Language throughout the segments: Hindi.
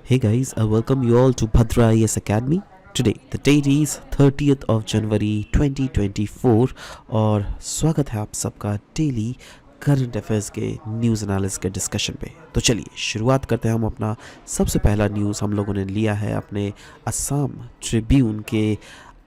Hey guys, I welcome you all to Bhadra IAS Academy. Today, the date is 30th of January 2024 और स्वागत है आप सबका डेली करंट अफेयर्स के न्यूज़ एनालिसिस के डिस्कशन पे। तो चलिए शुरुआत करते हैं। हम अपना सबसे पहला न्यूज़ हम लोगों ने लिया है अपने असम ट्रिब्यून के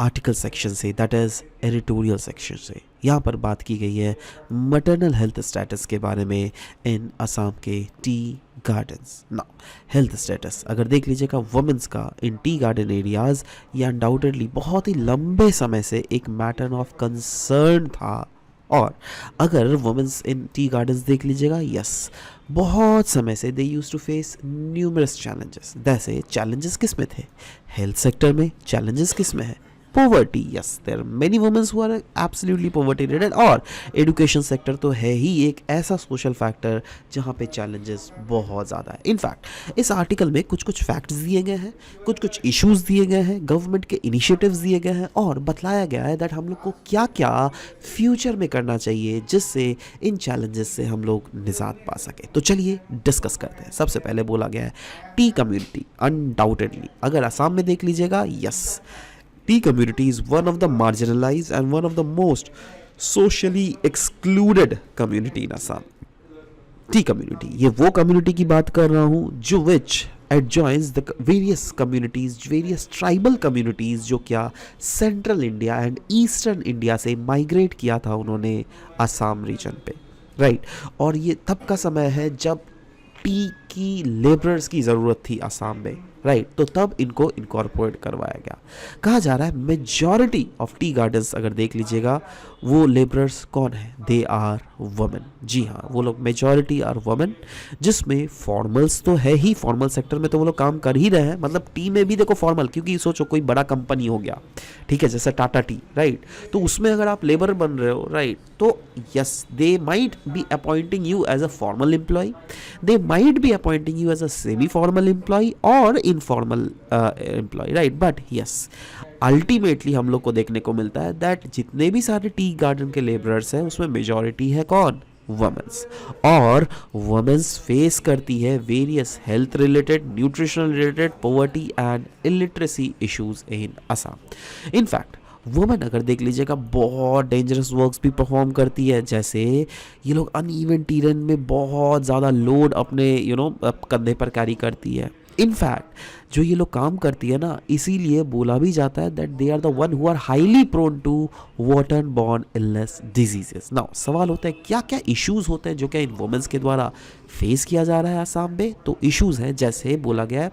आर्टिकल सेक्शन से, दैट इज़ एडिटोरियल सेक्शन से। यहाँ पर बात की गई है मटरनल हेल्थ स्टेटस के बारे में इन असम के tea gardens. Now health status अगर देख लीजिएगा वुमेंस का इन टी गार्डन एरियाज, ये अनडाउटेडली बहुत ही लंबे समय से एक मैटर ऑफ कंसर्न था। और अगर वुमेंस इन टी गार्डन्स देख लीजिएगा, यस बहुत समय से they used to face numerous challenges. जैसे चैलेंजेस किस में थे? हेल्थ सेक्टर में। चैलेंजेस किस में है? poverty, yes, there are many women who are absolutely poverty related। और एजुकेशन सेक्टर तो है ही एक ऐसा सोशल फैक्टर जहाँ पे चैलेंजेस बहुत ज़्यादा है। इनफैक्ट इस आर्टिकल में कुछ कुछ फैक्ट्स दिए गए हैं, कुछ कुछ इश्यूज दिए गए हैं, गवर्नमेंट के इनिशिएटिव्स दिए गए हैं और बतलाया गया है दैट हम लोग को क्या क्या फ्यूचर में करना चाहिए जिससे इन चैलेंजेस से हम लोग निजात पा सके। तो चलिए डिस्कस करते हैं। सबसे पहले बोला गया है टी कम्युनिटी। अनडाउटेडली अगर असम में देख लीजिएगा, yes, Tea community is one of the marginalized and one of the most socially excluded community in Assam। Tea community, ये वो community की बात कर रहा हूँ जो which adjoins the various communities, various tribal communities जो क्या central India and eastern India से माइग्रेट किया था उन्होंने असम रीजन पे, राइट। और ये तब का समय है जब टी की लेबरर्स की ज़रूरत थी असम में, राइट। तो तब इनको इनकॉर्पोरेट करवाया गया। कहा जा रहा है मेजॉरिटी ऑफ टी गार्डन्स अगर देख लीजिएगा वो लेबरर्स कौन है? They are women. जी हाँ, वो लोग मेजॉरिटी आर वुमेन, जिसमें फॉर्मल्स तो है ही, फॉर्मल सेक्टर में तो वो लोग काम कर ही रहे हैं। मतलब टी में भी देखो फॉर्मल, क्योंकि सोचो कोई बड़ा कंपनी हो गया, ठीक है, जैसे टाटा टी, राइट। तो उसमें अगर आप लेबर बन रहे हो, राइट, तो yes they might be appointing you as a formal employee, they might be appointing you as a semi formal employee और informal employee, right. But yes ultimately हम लोग को देखने को मिलता है दैट जितने भी सारे टी गार्डन के लेबरर्स हैं उसमें मेजॉरिटी है कौन? वुमेन्स। और वुमेन्स फेस करती है various health related, nutritional related, poverty and illiteracy issues in Assam. In fact women अगर देख लीजिएगा बहुत डेंजरस वर्क्स भी परफॉर्म करती है। जैसे ये लोग अनइवन टेरेन में बहुत ज़्यादा लोड अपने कंधे पर कैरी करती है। इनफैक्ट जो ये लोग काम करती है ना, इसीलिए बोला भी जाता है that they are the one who are highly prone to water borne illness diseases. Now सवाल होता है क्या क्या इश्यूज होते हैं जो क्या इन वुमेन्स के द्वारा फेस किया जा रहा है आसाम में? तो इश्यूज हैं, जैसे बोला गया है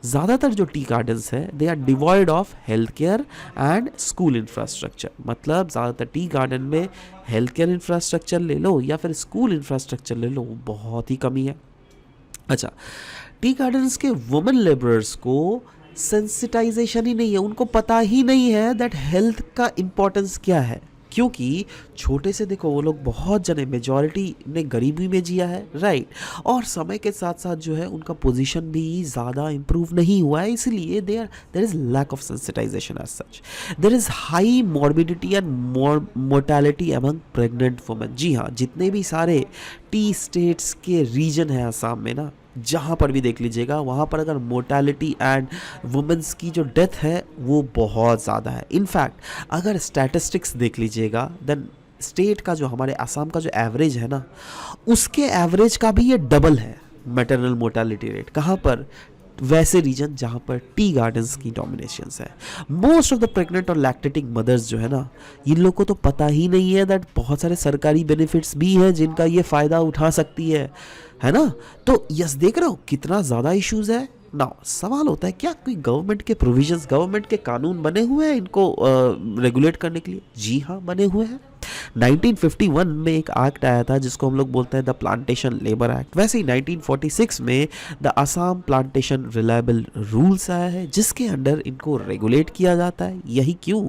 ज़्यादातर जो टी गार्डन्स हैं they are devoid of health care and school infrastructure. मतलब ज़्यादातर टी गार्डन में हेल्थ केयर इंफ्रास्ट्रक्चर ले लो या फिर स्कूल इंफ्रास्ट्रक्चर ले लो, बहुत ही कमी है। अच्छा, टी गार्डन्स के वुमेन लेबरर्स को सेंसिटाइजेशन ही नहीं है, उनको पता ही नहीं है दैट हेल्थ का इम्पोर्टेंस क्या है। क्योंकि छोटे से देखो वो लोग बहुत जने, मेजॉरिटी ने गरीबी में जिया है, राइट। और समय के साथ साथ जो है उनका पोजीशन भी ज़्यादा इम्प्रूव नहीं हुआ है, इसलिए there is lack of sensitization as such. There is high morbidity and mortality among pregnant women. जी हाँ, जितने भी सारे टी स्टेट्स के रीजन है असम में ना, जहाँ पर भी देख लीजिएगा वहाँ पर अगर मोर्टेलिटी एंड वुमेंस की जो डेथ है वो बहुत ज़्यादा है। इनफैक्ट अगर स्टैटिस्टिक्स देख लीजिएगा देन स्टेट का जो हमारे असम का जो एवरेज है ना, उसके एवरेज का भी ये डबल है मैटरनल मोर्टेलिटी रेट। कहाँ पर? वैसे रीजन जहाँ पर टी गार्डन्स की डोमिनेशंस है। मोस्ट ऑफ द प्रेग्नेंट और लैक्टेटिंग मदर्स जो है ना, इन लोग को तो पता ही नहीं है दैट बहुत सारे सरकारी बेनिफिट्स भी हैं जिनका ये फ़ायदा उठा सकती है ना। तो यस, देख रहे हो कितना ज़्यादा इश्यूज़ है। ना सवाल होता है क्या कोई गवर्नमेंट के प्रोविजंस, गवर्नमेंट के कानून बने हुए हैं इनको रेगुलेट करने के लिए? जी हाँ, बने हुए हैं। 1951 में एक एक्ट आया था जिसको हम लोग बोलते हैं द प्लांटेशन लेबर एक्ट। वैसे ही 1946 में the Assam plantation reliable rules आया है जिसके अंडर इनको रेगुलेट किया जाता है। यही क्यों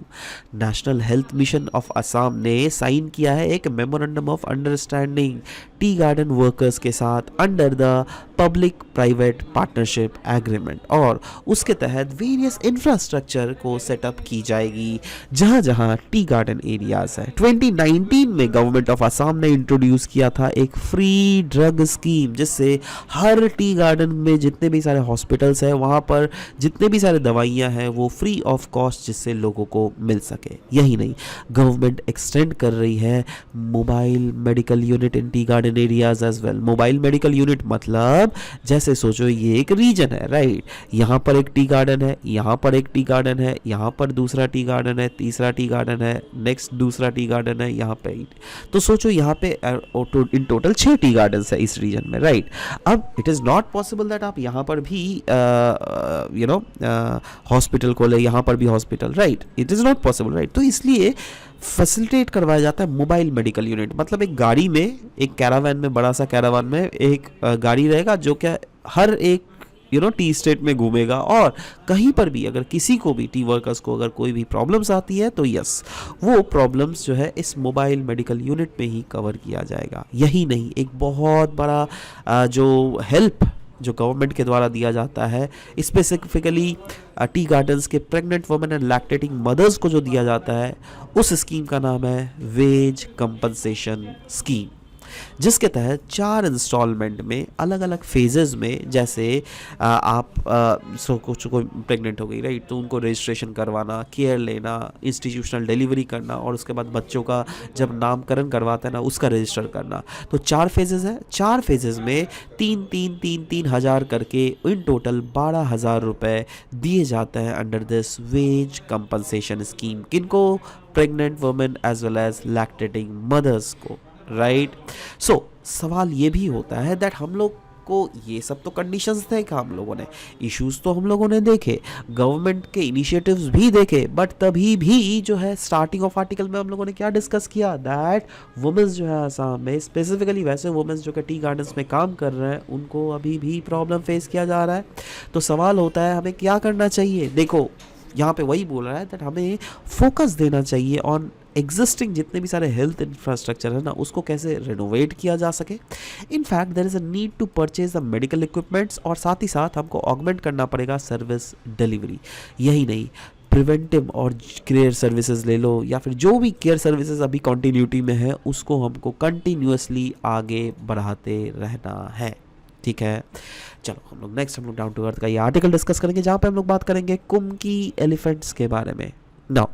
national health mission of Assam ने साइन किया है एक memorandum of understanding tea garden workers के साथ under the public private partnership agreement, और उसके तहत वेरियस इंफ्रास्ट्रक्चर को सेटअप की जाएगी जहां जहां टी गार्डन एरियाज है। 2019 में गवर्नमेंट ऑफ असम ने इंट्रोड्यूस किया था एक फ्री ड्रग स्कीम, जिससे हर टी गार्डन में जितने भी सारे हॉस्पिटल्स हैं वहां पर जितने भी सारे दवाइयां हैं वो फ्री ऑफ कॉस्ट, जिससे लोगों को मिल सके। यही नहीं, गवर्नमेंट एक्सटेंड कर रही है mobile medical unit in tea garden areas as well. Mobile medical unit मतलब जैसे सोचो ये एक रीजन है, राइट, यहाँ पर एक टी गार्डन है, यहाँ पर एक टी गार्डन है, यहाँ पर दूसरा टी गार्डन है, तीसरा टी गार्डन है, नेक्स्ट दूसरा टी गार्डन है, यहाँ पे, तो सोचो यहाँ पे इन टोटल 6 टी गार्डन्स है इस रीजन में, राइट। अब it is not possible that आप यहाँ पर भी हॉस्पिटल खोले, यहाँ पर भी hospital, right, it is not possible, right. तो इसलिए फैसिलिटेट करवाया जाता है मोबाइल मेडिकल यूनिट, मतलब एक गाड़ी में, एक कैरावान में, बड़ा सा कैरावान में एक गाड़ी रहेगा जो क्या हर एक टी स्टेट में घूमेगा, और कहीं पर भी अगर किसी को भी टी वर्कर्स को अगर कोई भी प्रॉब्लम्स आती है तो यस, वो प्रॉब्लम्स जो है इस मोबाइल मेडिकल यूनिट में ही कवर किया जाएगा। यही नहीं, एक बहुत बड़ा जो हेल्प जो गवर्नमेंट के द्वारा दिया जाता है स्पेसिफिकली टी गार्डन्स के pregnant women and lactating mothers को जो दिया जाता है, उस स्कीम का नाम है वेज कंपनसेशन स्कीम, जिसके तहत 4 इंस्टॉलमेंट में अलग अलग फेजेस में, जैसे आप कुछ कोई प्रेग्नेंट हो गई, राइट, तो उनको रजिस्ट्रेशन करवाना, केयर लेना, इंस्टीट्यूशनल डिलीवरी करना, और उसके बाद बच्चों का जब नामकरण करवाते हैं ना उसका रजिस्टर करना। तो 4 फेजेस है, 4 फेजेस में 3 हज़ार करके इन टोटल 12,000 रुपये दिए जाते हैं under this wage compensation scheme. किनको? Pregnant women as well as lactating mothers को, राइट। सो सवाल ये भी होता है दैट हम लोग को ये सब तो कंडीशंस थे कि हम लोगों ने इश्यूज तो हम लोगों ने देखे, गवर्नमेंट के इनिशिएटिव्स भी देखे, बट तभी भी जो है स्टार्टिंग ऑफ आर्टिकल में हम लोगों ने क्या डिस्कस किया दैट वुमेन्स जो है आसाम में, स्पेसिफिकली वैसे वुमेन्स जो कि टी गार्डन्स में काम कर रहे हैं, उनको अभी भी प्रॉब्लम फेस किया जा रहा है। तो सवाल होता है हमें क्या करना चाहिए। देखो यहाँ पे वही बोल रहा है दैट हमें फोकस देना चाहिए ऑन एग्जिस्टिंग जितने भी सारे हेल्थ इंफ्रास्ट्रक्चर है ना, उसको कैसे रिनोवेट किया जा सके। In fact there is a need to purchase the medical equipments, और साथ ही साथ हमको ऑगमेंट करना पड़ेगा सर्विस डिलीवरी। यही नहीं, प्रिवेंटिव और केयर सर्विसेज ले लो, या फिर जो भी केयर सर्विसेज अभी कंटिन्यूटी में है उसको हमको कंटिन्यूसली आगे बढ़ाते रहना है, ठीक है। चलो हम लोग डाउन टू अर्थ का ये आर्टिकल डिस्कस करेंगे, जहाँ पे हम लोग बात करेंगे कुम्की एलिफेंट्स के बारे में। नाउ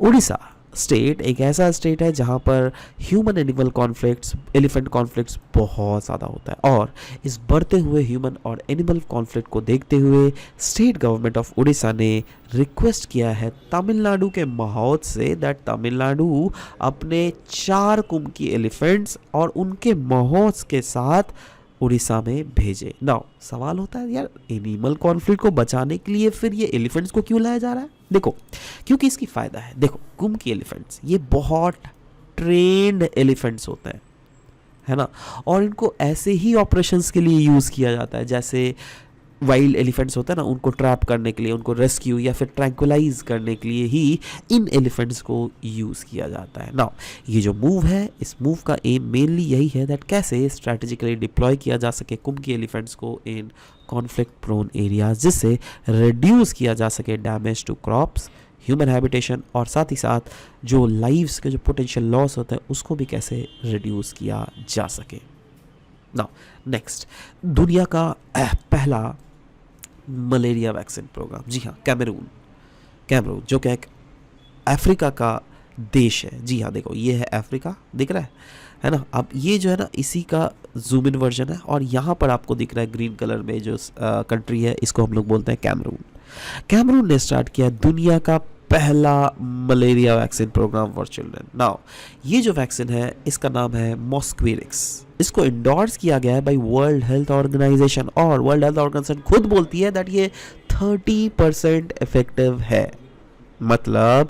उड़ीसा स्टेट एक ऐसा स्टेट है जहाँ पर human animal conflicts, elephant conflicts बहुत ज़्यादा होता है, और इस बढ़ते हुए ह्यूमन और एनिमल कॉन्फ्लिक्ट को देखते हुए स्टेट गवर्नमेंट ऑफ उड़ीसा ने रिक्वेस्ट किया है तमिलनाडु के माहौल से दैट तमिलनाडु अपने 4 कुम्की एलिफेंट्स और उनके माहौल के साथ उड़ीसा में भेजे। नाउ सवाल होता है यार एनिमल कॉन्फ्लिक्ट को बचाने के लिए फिर ये एलिफेंट्स को क्यों लाया जा रहा है। देखो क्योंकि इसकी फ़ायदा है। देखो कुम्की एलिफेंट्स ये बहुत ट्रेंड एलिफेंट्स होते हैं, है ना, और इनको ऐसे ही ऑपरेशंस के लिए यूज़ किया जाता है जैसे वाइल्ड एलिफेंट्स होते हैं ना, उनको ट्रैप करने के लिए, उनको रेस्क्यू या फिर ट्रैंकुलाइज करने के लिए ही इन एलिफेंट्स को यूज़ किया जाता है। नाउ ये जो मूव है, इस मूव का एम मेनली यही है दैट कैसे स्ट्रैटेजिकली डिप्लॉय किया जा सके कुम्की एलिफेंट्स को इन कॉन्फ्लिक्ट प्रोन एरियाज, जिससे रिड्यूस किया जा सके damage to crops, human habitation, और साथ ही साथ जो लाइव्स के जो पोटेंशियल लॉस होते हैं उसको भी कैसे रिड्यूस किया जा सके। नाउ नेक्स्ट, दुनिया का पहला मलेरिया वैक्सीन प्रोग्राम, जी हाँ, कैमरून जो कि एक अफ्रीका का देश है। जी हाँ, देखो ये है अफ्रीका, दिख रहा है ना। अब ये जो है ना इसी का जूम इन वर्जन है, और यहाँ पर आपको दिख रहा है ग्रीन कलर में जो कंट्री है, इसको हम लोग बोलते हैं कैमरून ने स्टार्ट किया दुनिया का पहला malaria vaccine program for children. Now ये जो वैक्सीन है इसका नाम है मॉस्क्विरिक्स। इसको इंडोर्स किया गया है बाय वर्ल्ड हेल्थ ऑर्गेनाइजेशन, और वर्ल्ड हेल्थ ऑर्गेनाइजेशन खुद बोलती है दैट ये 30% इफेक्टिव है। मतलब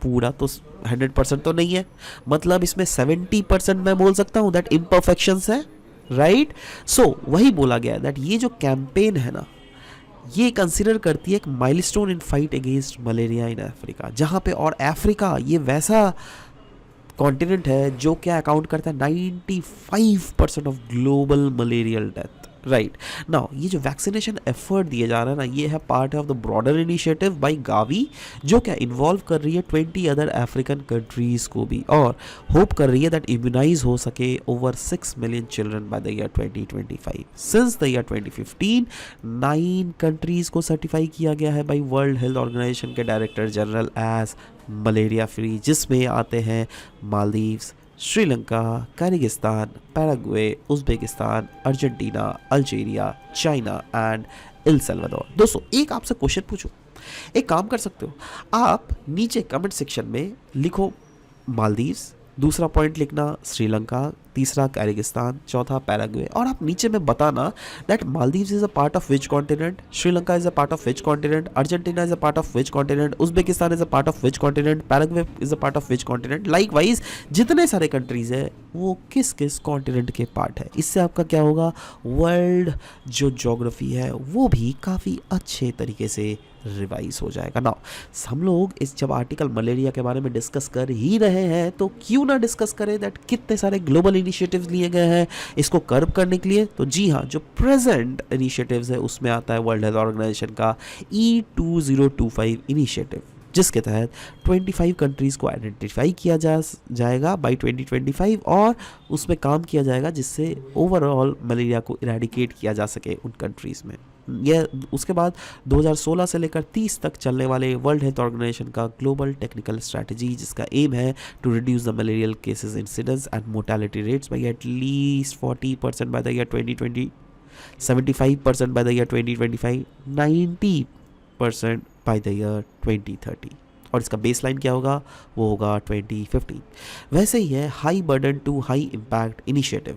पूरा तो 100% तो नहीं है, मतलब इसमें 70% मैं बोल सकता हूँ दैट इम्परफेक्शंस है, राइट। सो वही बोला गया है दैट ये जो कैंपेन है ना, ये कंसिडर करती है एक milestone in fight against malaria in Africa, जहाँ पे, और अफ्रीका ये वैसा कॉन्टिनेंट है जो क्या अकाउंट करता है 95% of global malarial death, right now ये जो वैक्सीनेशन एफर्ट दिए जा रहा है ना, ये है part of the broader initiative by Gavi, जो क्या इन्वॉल्व कर रही है 20 अदर अफ्रीकन कंट्रीज को भी, और होप कर रही है दैट इम्यूनाइज हो सके over 6 million children by the year 2025। Since the year 2015 9 countries को सर्टिफाई किया गया है बाय वर्ल्ड हेल्थ ऑर्गेनाइजेशन के director general as malaria free, जिसमें आते हैं Maldives, Sri Lanka, Kyrgyzstan, Paraguay, Uzbekistan, Argentina, Algeria, China and El Salvador. दोस्तों एक आपसे क्वेश्चन पूछूं, एक काम कर सकते हो, आप नीचे कमेंट सेक्शन में लिखो मालदीव्स, दूसरा पॉइंट लिखना श्रीलंका, तीसरा किर्गिस्तान, चौथा पैराग्वे, और आप नीचे में बताना that Maldives is a part of which continent, Sri Lanka is a part of which continent, Argentina is a part of which continent, Uzbekistan is a part of which continent, Paraguay is a part of which continent. Like wise जितने सारे कंट्रीज है वो किस किस कॉन्टिनेंट के पार्ट है। इससे आपका क्या होगा, वर्ल्ड जो ज्योग्राफी है वो भी काफ़ी अच्छे तरीके से रिवाइज हो जाएगा। नाउ हम लोग इस जब आर्टिकल मलेरिया के बारे में डिस्कस कर ही रहे हैं तो क्यों ना डिस्कस करें दैट कितने सारे ग्लोबल इनिशिएटिव्स लिए गए हैं इसको कर्ब करने के लिए। तो जी हाँ, जो प्रेजेंट इनिशिएटिव्स है उसमें आता है वर्ल्ड हेल्थ ऑर्गेनाइजेशन का E2025 इनिशिएटिव, जिसके तहत 25 कंट्रीज को आइडेंटिफाई किया जाएगा बाय 2025 और उसमें काम किया जाएगा जिससे ओवरऑल मलेरिया को इरेडिकेट किया जा सके उन कंट्रीज़ में। यह उसके बाद 2016 से लेकर 30 तक चलने वाले वर्ल्ड हेल्थ ऑर्गेनाइजेशन का ग्लोबल टेक्निकल स्ट्रैटेजी, जिसका एम है to reduce the malarial cases incidence and mortality rates by at least 40% by the year 2020, 75% by the year 2025, 90% by the year 2030। और इसका बेसलाइन क्या होगा, वो होगा 2015। वैसे ही है high burden to high impact initiative,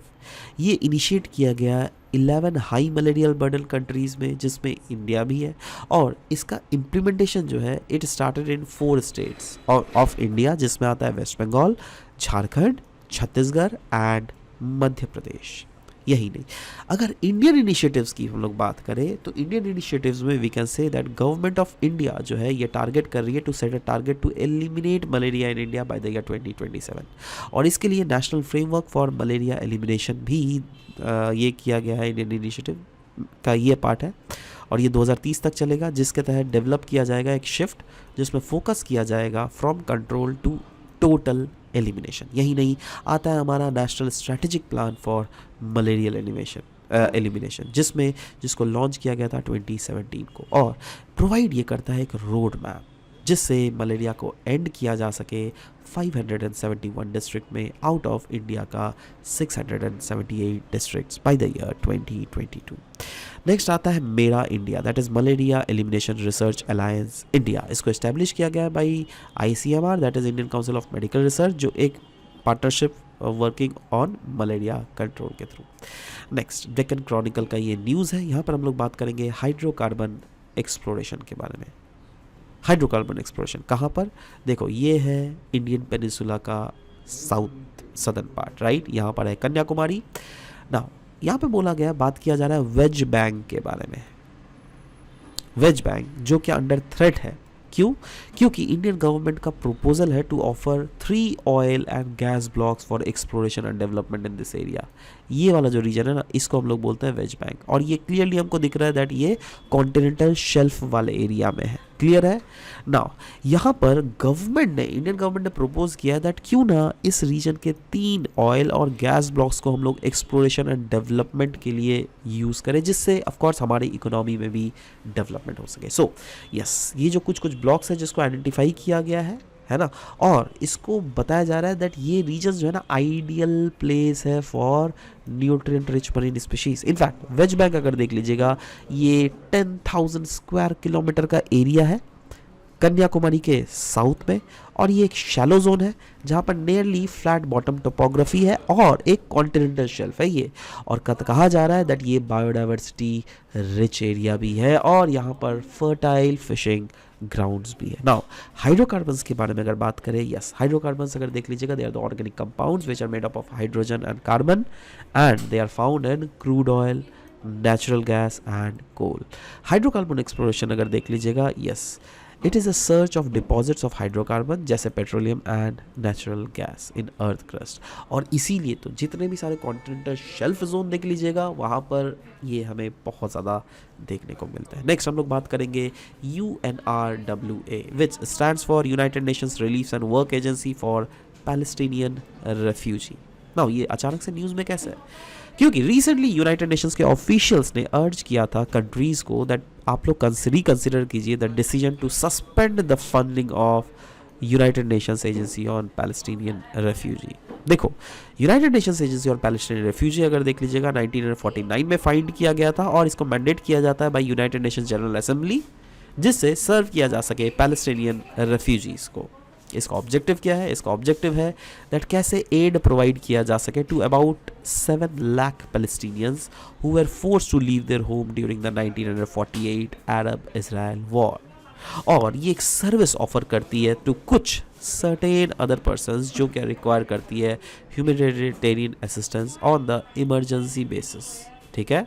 ये इनिशिएट किया गया 11 हाई मलेरियल बर्डन कंट्रीज़ में, जिसमें इंडिया भी है, और इसका इम्प्लीमेंटेशन जो है it started in 4 states of India, जिसमें आता है वेस्ट बंगाल, झारखंड, छत्तीसगढ़ एंड मध्य प्रदेश। यही नहीं, अगर इंडियन इनिशिएटिव्स की हम लोग बात करें तो इंडियन इनिशिएटिव्स में we can say that government of India जो है ये टारगेट कर रही है to set a target to eliminate malaria in India by the year 2027, और इसके लिए national framework for malaria elimination भी ये किया गया है। इंडियन इनिशिएटिव का ये पार्ट है और ये 2030 तक चलेगा, जिसके तहत डेवलप किया जाएगा एक शिफ्ट जिसमें फोकस किया जाएगा from control to total elimination. यही नहीं, आता है हमारा national strategic plan for malarial elimination जिसको लॉन्च किया गया था 2017 को, और प्रोवाइड ये करता है एक रोड मैप जिससे मलेरिया को एंड किया जा सके 571 डिस्ट्रिक्ट में आउट ऑफ इंडिया का 678 districts bye the year 2022। Next आता है मेरा India, that is malaria elimination research alliance India. इसको इस्टेब्लिश किया गया है by ICMR, that is Indian council of medical research, जो एक partnership working on malaria control के थ्रू। नेक्स्ट डेक्कन क्रॉनिकल का ये न्यूज़ है, यहाँ पर हम लोग बात करेंगे हाइड्रोकार्बन एक्सप्लोरेशन के बारे में। हाइड्रोकार्बन एक्सप्लोरेशन कहाँ पर, देखो ये है इंडियन पेनिनसुला का साउथ सदर्न पार्ट, राइट, यहाँ पर है कन्याकुमारी। ना यहाँ पे बोला गया, बात किया जा रहा है वेज बैंक के बारे में। वेज बैंक जो कि अंडर थ्रेट है, क्यों, क्योंकि इंडियन गवर्नमेंट का प्रपोजल है to offer 3 oil and gas blocks for exploration and development in this area. ये वाला जो रीजन है ना, इसको हम लोग बोलते हैं वेज बैंक, और ये क्लियरली हमको दिख रहा है दैट ये कॉन्टिनेंटल शेल्फ वाले एरिया में है। क्लियर है ना। यहाँ पर इंडियन गवर्नमेंट ने प्रपोज किया दैट क्यों ना इस रीजन के 3 ऑयल और गैस ब्लॉक्स को हम लोग एक्सप्लोरेशन एंड डेवलपमेंट के लिए यूज़ करें, जिससे ऑफकोर्स हमारी इकोनॉमी में भी डेवलपमेंट हो सके। सो यस, ये जो कुछ ब्लॉक्स है जिसको आइडेंटिफाई किया गया है ना, और इसको बताया जा रहा है दैट ये रीजन जो है ना आइडियल प्लेस है for nutrient rich marine species. In fact Wadge Bank अगर देख लीजिएगा, ये 10,000 स्क्वायर किलोमीटर का एरिया है कन्याकुमारी के साउथ में, और ये एक शैलो जोन है जहाँ पर नियरली फ्लैट बॉटम टोपोग्राफी है और एक कॉन्टिनेंटल शेल्फ है ये, और कहा जा रहा है दैट ये बायोडाइवर्सिटी रिच एरिया भी है और यहाँ पर फर्टाइल फिशिंग ग्राउंड्स भी है। नाउ हाइड्रोकार्बन्स के बारे में अगर बात करें, यस, हाइड्रोकार्बन्स अगर देख लीजिएगा, they are the organic compounds which are made up of hydrogen and carbon and they are found in crude oil, natural gas and coal. Hydrocarbon exploration अगर देख लीजिएगा, yes, it is a search of deposits of hydrocarbon जैसे petroleum and natural gas in earth crust. और इसीलिए तो जितने भी सारे कॉन्टिनेंटल शेल्फ जोन देख लीजिएगा वहाँ पर ये हमें बहुत ज़्यादा देखने को मिलता है। नेक्स्ट हम लोग बात करेंगे UNRWA which stands for United Nations relief and work agency for Palestinian refugee. Now ये अचानक से न्यूज़ में कैसे है? क्योंकि रिसेंटली यूनाइटेड नेशंस के ऑफिशियल्स ने अर्ज किया था कंट्रीज़ को दैट आप लोग कंसिडर कीजिए the decision to suspend the funding of United Nations agency on Palestinian refugee. देखो, United Nations agency on Palestinian refugee अगर देख लीजिएगा 1949 में फाइंड किया गया था और इसको मैंडेट किया जाता है by United Nations General Assembly, जिससे सर्व किया जा सके पैलेस्टीनियन रेफ्यूजीज़ को। इसका ऑब्जेक्टिव क्या है? इसका ऑब्जेक्टिव है दैट कैसे एड प्रोवाइड किया जा सके to about 7 lakh Palestinians who were forced to leave their home during the 1948 Arab Israel war. और ये एक सर्विस ऑफर करती है टू कुछ सर्टेन अदर पर्सन्स जो क्या रिक्वायर करती है humanitarian assistance on the emergency basis. ठीक है,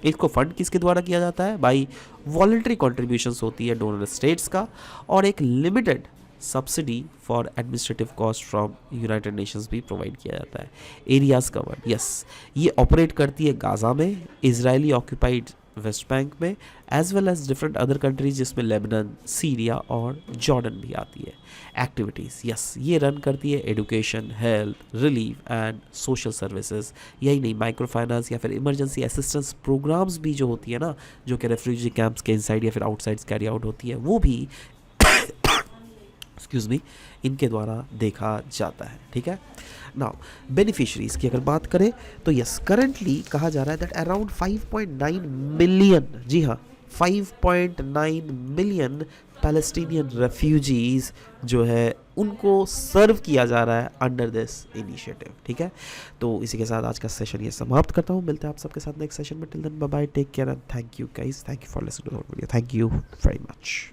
इसको फंड किसके द्वारा किया जाता है? बाई वॉलंटरी कॉन्ट्रीब्यूशंस होती है डोनर स्टेट्स का, और एक limited subsidy for administrative cost from United Nations भी प्रोवाइड किया जाता है। एरियाज कवर्ड, यस, ये ऑपरेट करती है गाज़ा में, इजरायली ऑक्यूपाइड वेस्ट बैंक में, as well as different other countries जिसमें लेबनान, सीरिया और जॉर्डन भी आती है। एक्टिविटीज़, यस, ये रन करती है education, health, relief and social services. यही नहीं, माइक्रो फाइनेंस या फिर इमरजेंसी असिस्टेंस प्रोग्राम्स भी जो होती है ना, जो कि रेफ्यूजी कैंप्स के इनसाइड या फिर आउटसाइड कैरी आउट होती है, वो भी एक्सक्यूज मी इनके द्वारा देखा जाता है। ठीक है, नाउ बेनिफिशरीज की अगर बात करें तो यस, करंटली कहा जा रहा है दैट अराउंड 5.9 मिलियन, जी हाँ 5.9 मिलियन पैलेस्टीनियन रेफ्यूजीज जो है उनको सर्व किया जा रहा है अंडर दिस इनिशिएटिव। ठीक है, तो इसी के साथ आज का सेशन ये समाप्त करता हूँ। मिलते हैं आप सबके साथ नेक्स्ट सेशन में। Till then bye bye, take care and thank you guys, thank you for listening to the video, thank you very much.